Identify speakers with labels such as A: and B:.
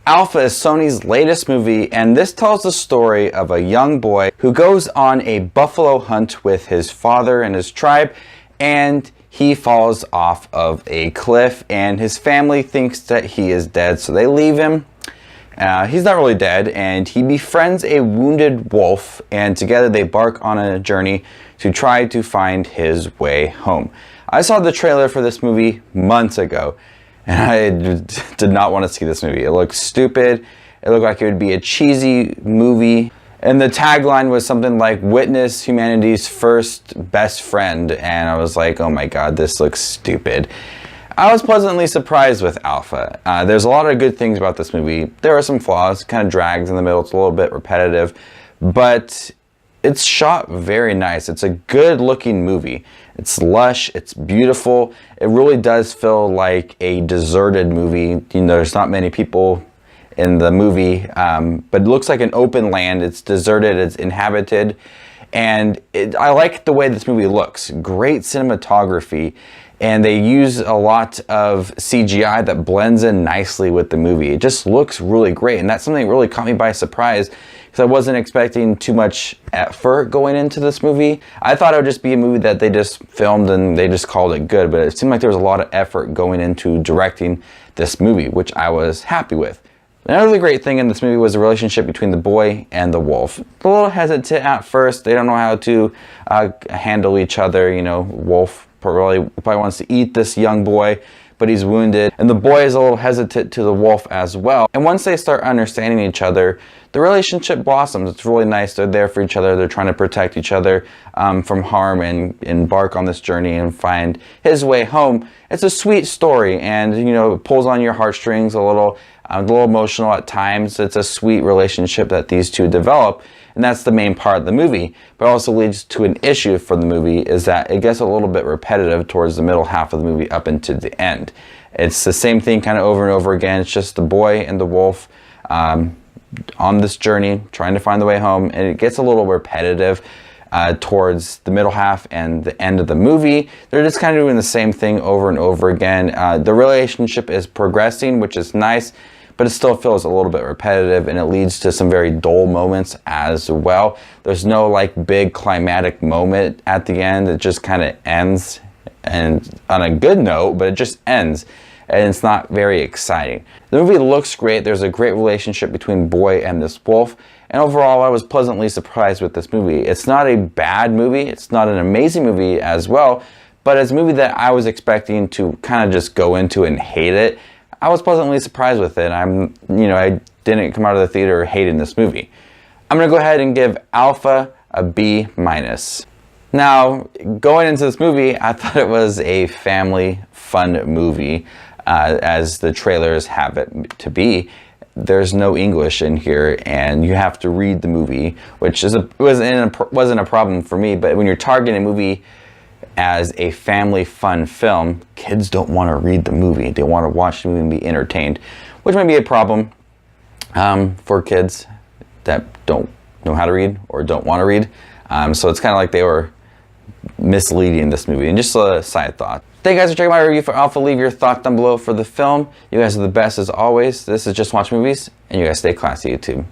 A: Alpha is Sony's latest movie, and this tells the story of a young boy who goes on a buffalo hunt with his father and his tribe, and he falls off of a cliff, and his family thinks that he is dead, so they leave him. He's not really dead, and he befriends a wounded wolf, and together they embark on a journey to try to find his way home. I saw the trailer for this movie months ago, and I did not want to see this movie. It looked stupid. It looked like it would be a cheesy movie. And the tagline was something like, "Witness humanity's first best friend." And I was like, oh my god, this looks stupid. I was pleasantly surprised with Alpha. There's a lot of good things about this movie. There are some flaws, kind of drags in the middle. It's a little bit repetitive, but it's shot very nice. It's a good looking movie. It's lush, it's beautiful. It really does feel like a deserted movie. You know, there's not many people in the movie, but it looks like an open land. It's deserted, it's inhabited, and I like the way this movie looks. Great cinematography, and they use a lot of CGI that blends in nicely with the movie. It just looks really great, and that's something that really caught me by surprise, because I wasn't expecting too much effort going into this movie. I thought it would just be a movie that they just filmed and they just called it good, but it seemed like there was a lot of effort going into directing this movie, which I was happy with. Another great thing in this movie was the relationship between the boy and the wolf. A little hesitant at first. They don't know how to handle each other. You know, wolf probably wants to eat this young boy, but he's wounded. And the boy is a little hesitant to the wolf as well. And once they start understanding each other, the relationship blossoms. It's really nice. They're there for each other. They're trying to protect each other from harm and embark on this journey and find his way home. It's a sweet story, and you know, it pulls on your heartstrings a little emotional at times. It's a sweet relationship that these two develop, and that's the main part of the movie. But it also leads to an issue for the movie, is that it gets a little bit repetitive towards the middle half of the movie up into the end. It's the same thing kind of over and over again. It's just the boy and the wolf on this journey trying to find the way home, and it gets a little repetitive towards the middle half and the end of the movie. They're just kind of doing the same thing over and over again. The relationship is progressing, which is nice, but it still feels a little bit repetitive, and it leads to some very dull moments as well. There's no like big climatic moment at the end. It just kind of ends, and on a good note, but it just ends, and it's not very exciting. The movie looks great. There's a great relationship between boy and this wolf, and overall I was pleasantly surprised with this movie. It's not a bad movie. It's not an amazing movie as well, but it's a movie that I was expecting to kind of just go into and hate it. I was pleasantly surprised with it. I didn't come out of the theater hating this movie. I'm gonna go ahead and give Alpha a B-. Now, going into this movie, I thought it was a family fun movie, as the trailers have it to be. There's no English in here, and you have to read the movie, which wasn't a problem for me. But when you're targeting a movie as a family fun film, kids don't want to read the movie. They want to watch the movie and be entertained, which might be a problem for kids that don't know how to read or don't want to read. So it's kind of like they were misleading this movie. And just a side thought. Thank you guys for checking my review for Alpha. Leave your thoughts down below for the film. You guys are the best as always. This is Just Watch Movies, and you guys stay classy, YouTube.